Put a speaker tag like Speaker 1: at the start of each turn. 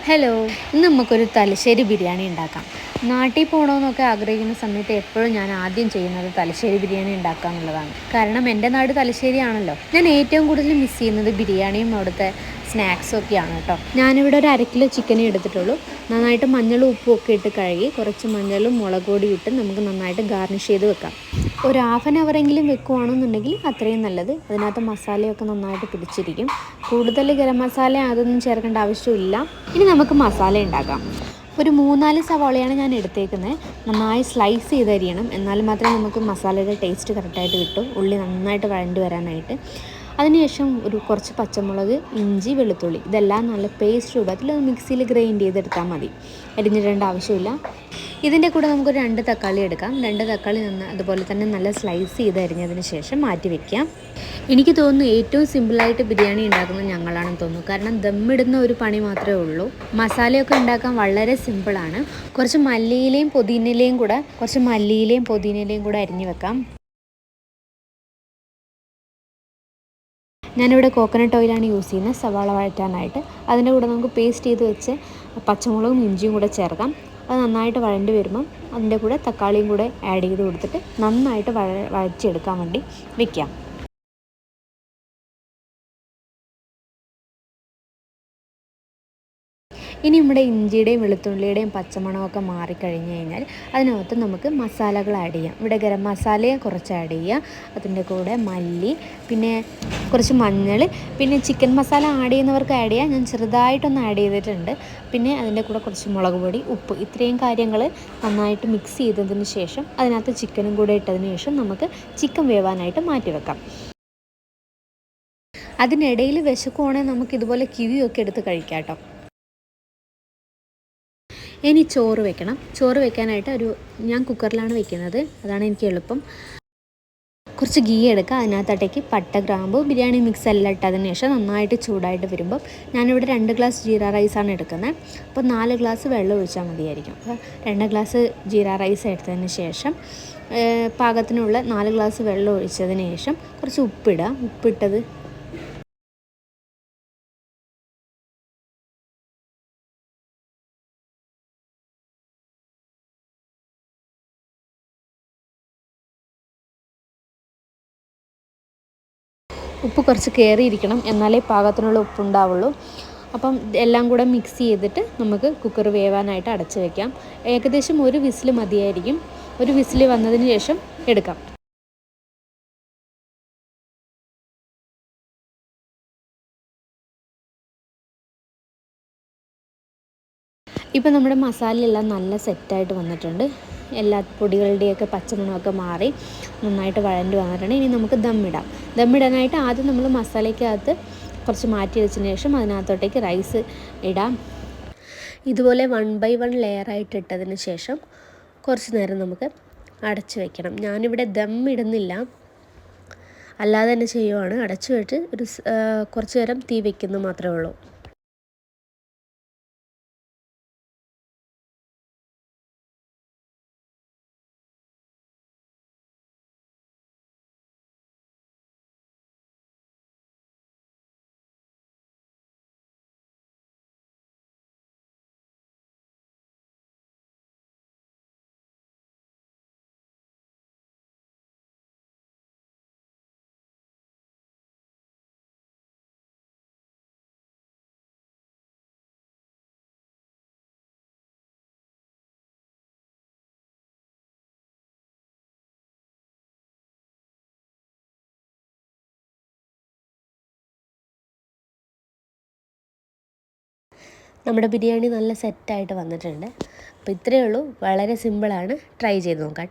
Speaker 1: Hello, ഇന്ന് നമുക്കൊരു തലശ്ശേരി ബിരിയാണി ഉണ്ടാക്കാം. നാട്ടിൽ പോകണമെന്നൊക്കെ ആഗ്രഹിക്കുന്ന സമയത്ത് എപ്പോഴും ഞാൻ ആദ്യം ചെയ്യുന്നത് തലശ്ശേരി ബിരിയാണി ഉണ്ടാക്കുക എന്നുള്ളതാണ്. കാരണം എൻ്റെ നാട് തലശ്ശേരി ആണല്ലോ. ഞാൻ ഏറ്റവും കൂടുതൽ മിസ് ചെയ്യുന്നത് ബിരിയാണിയും അവിടുത്തെ സ്നാക്സും ഒക്കെയാണ് കേട്ടോ. ഞാനിവിടെ ഒരു 1/2 കിലോ ചിക്കനേ എടുത്തിട്ടുള്ളൂ. നന്നായിട്ട് മഞ്ഞളും ഉപ്പും ഒക്കെ ഇട്ട് കഴുകി കുറച്ച് മഞ്ഞളും മുളക് പൊടിയും ഇട്ട് നമുക്ക് നന്നായിട്ട് ഗാർണിഷ് ചെയ്ത് വെക്കാം. ഒരു 1/2 അവറെങ്കിലും വെക്കുകയാണെന്നുണ്ടെങ്കിൽ അത്രയും നല്ലത്. അതിനകത്ത് മസാലയൊക്കെ നന്നായിട്ട് പിടിച്ചിരിക്കും. കൂടുതൽ ഗരം മസാല അതൊന്നും ചേർക്കേണ്ട ആവശ്യമില്ല. ഇനി നമുക്ക് മസാല ഉണ്ടാക്കാം. ഒരു 3-4 സവാളയാണ് ഞാൻ എടുത്തേക്കുന്നത്. നന്നായി സ്ലൈസ് ചെയ്തരിയണം, എന്നാൽ മാത്രമേ നമുക്ക് മസാലയുടെ ടേസ്റ്റ് കറക്റ്റായിട്ട് കിട്ടും. ഉള്ളി നന്നായിട്ട് വഴണ്ടി വരാനായിട്ട്. അതിനുശേഷം കുറച്ച് പച്ചമുളക്, ഇഞ്ചി, വെളുത്തുള്ളി ഇതെല്ലാം നല്ല പേസ്റ്റ് രൂപത്തിൽ മിക്സിയിൽ ഗ്രൈൻഡ് ചെയ്തെടുത്താൽ മതി. അരിഞ്ഞിടേണ്ട ആവശ്യമില്ല. ഇതിൻ്റെ കൂടെ നമുക്കൊരു 2 തക്കാളി എടുക്കാം. 2 തക്കാളി അതുപോലെ തന്നെ നല്ല സ്ലൈസ് ചെയ്ത് അരിഞ്ഞതിന് ശേഷം മാറ്റി വയ്ക്കാം. എനിക്ക് തോന്നുന്നു ഏറ്റവും സിമ്പിളായിട്ട് ബിരിയാണി ഉണ്ടാക്കുന്നത് ഞങ്ങളാണെന്ന് തോന്നുന്നു. കാരണം ദമ്മിടുന്ന ഒരു പണി മാത്രമേ ഉള്ളൂ. മസാലയൊക്കെ ഉണ്ടാക്കാൻ വളരെ സിമ്പിളാണ്. കുറച്ച് മല്ലിയിലയും പുതിനയിലയും കൂടെ അരിഞ്ഞ് വെക്കാം. ഞാനിവിടെ കോക്കനട്ട് ഓയിലാണ് യൂസ് ചെയ്യുന്നത് സവാള വഴറ്റാനായിട്ട്. അതിൻ്റെ കൂടെ നമുക്ക് പേസ്റ്റ് ചെയ്ത് വെച്ച് പച്ചമുളകും ഇഞ്ചിയും കൂടെ ചേർക്കാം. അത് നന്നായിട്ട് വഴണ്ടി വരുമ്പം അതിൻ്റെ കൂടെ തക്കാളിയും കൂടെ ആഡ് ചെയ്ത് കൊടുത്തിട്ട് നന്നായിട്ട് വഴച്ചെടുക്കാൻ വേണ്ടി വെക്കാം. ഇനി നമ്മുടെ ഇഞ്ചിയുടെയും വെളുത്തുള്ളിയുടെയും പച്ചമണമൊക്കെ മാറിക്കഴിഞ്ഞ് കഴിഞ്ഞാൽ അതിനകത്ത് നമുക്ക് മസാലകൾ ആഡ് ചെയ്യാം. ഇവിടെ ഗരം മസാലയും കുറച്ച് ആഡ് ചെയ്യുക. അതിൻ്റെ കൂടെ മല്ലി, പിന്നെ കുറച്ച് മഞ്ഞൾ, പിന്നെ ചിക്കൻ മസാല ആഡ് ചെയ്യുന്നവർക്ക് ആഡ് ചെയ്യാം. ഞാൻ ചെറുതായിട്ടൊന്ന് ആഡ് ചെയ്തിട്ടുണ്ട്. പിന്നെ അതിൻ്റെ കൂടെ കുറച്ച് മുളക് പൊടി, ഉപ്പ്, ഇത്രയും കാര്യങ്ങൾ നന്നായിട്ട് മിക്സ് ചെയ്തതിന് ശേഷം അതിനകത്ത് ചിക്കനും കൂടെ ഇട്ടതിന് ശേഷം നമുക്ക് ചിക്കൻ വേവാനായിട്ട് മാറ്റി വെക്കാം. അതിനിടയിൽ വിശക്കുവാണെങ്കിൽ നമുക്ക് ഇതുപോലെ കിവിയൊക്കെ എടുത്ത് കഴിക്കാം കേട്ടോ. ഇനി ചോറ് വെക്കണം. ചോറ് വെക്കാനായിട്ട് ഞാൻ കുക്കറിലാണ് വെക്കുന്നത്, അതാണ് എനിക്ക് എളുപ്പം. കുറച്ച് ഗീ എടുക്കുക. അതിനകത്തോട്ടേക്ക് പട്ട, ഗ്രാമ്പു, ബിരിയാണി മിക്സ് എല്ലാം ഇട്ടതിന് ശേഷം നന്നായിട്ട് ചൂടായിട്ട് വരുമ്പം ഞാനിവിടെ 2 ഗ്ലാസ് ജീര റൈസാണ് എടുക്കുന്നത്. അപ്പോൾ 4 ഗ്ലാസ് വെള്ളം ഒഴിച്ചാൽ മതിയായിരിക്കും. അപ്പോൾ 2 ഗ്ലാസ് ജീര റൈസ് എടുത്തതിന് ശേഷം പാകത്തിനുള്ള 4 ഗ്ലാസ് വെള്ളം ഒഴിച്ചതിന് ശേഷം കുറച്ച് ഉപ്പിടുക. ഉപ്പിട്ടത് ഉപ്പ് കുറച്ച് കയറിയിരിക്കണം, എന്നാലേ പാകത്തിനുള്ള ഉപ്പുണ്ടാവുള്ളൂ. അപ്പം എല്ലാം കൂടെ മിക്സ് ചെയ്തിട്ട് നമുക്ക് കുക്കർ വേവാനായിട്ട് അടച്ച് വയ്ക്കാം. ഏകദേശം 1 വിസിൽ മതിയായിരിക്കും. 1 വിസിൽ വന്നതിന് ശേഷം എടുക്കാം. ഇപ്പം നമ്മുടെ മസാലയെല്ലാം നല്ല സെറ്റായിട്ട് വന്നിട്ടുണ്ട്. എല്ലാ പൊടികളുടെയൊക്കെ പച്ചമണമൊക്കെ മാറി നന്നായിട്ട് വഴണ്ടി വന്നിട്ടുണ്ട്. ഇനി നമുക്ക് ദമ്മിടാനായിട്ട് ആദ്യം നമ്മൾ മസാലയ്ക്കകത്ത് കുറച്ച് മാറ്റി വെച്ചതിന് ശേഷം അതിനകത്തോട്ടേക്ക് റൈസ് ഇടാം. ഇതുപോലെ 1 ബൈ 1 ലെയറായിട്ട് ഇട്ടതിന് ശേഷം കുറച്ച് നേരം നമുക്ക് അടച്ച് വയ്ക്കണം. ഞാനിവിടെ ദമ്മിടുന്നില്ല, അല്ലാതെ തന്നെ ചെയ്യുവാണ്. അടച്ചു വെച്ച് കുറച്ച് നേരം തീ വയ്ക്കുന്നത് മാത്രമേ ഉള്ളൂ. നമ്മുടെ ബിരിയാണി നല്ല സെറ്റായിട്ട് വന്നിട്ടുണ്ട്. അപ്പോൾ ഇത്രയേ ഉള്ളൂ. വളരെ സിമ്പിളാണ്. ട്രൈ ചെയ്ത് നോക്കാം.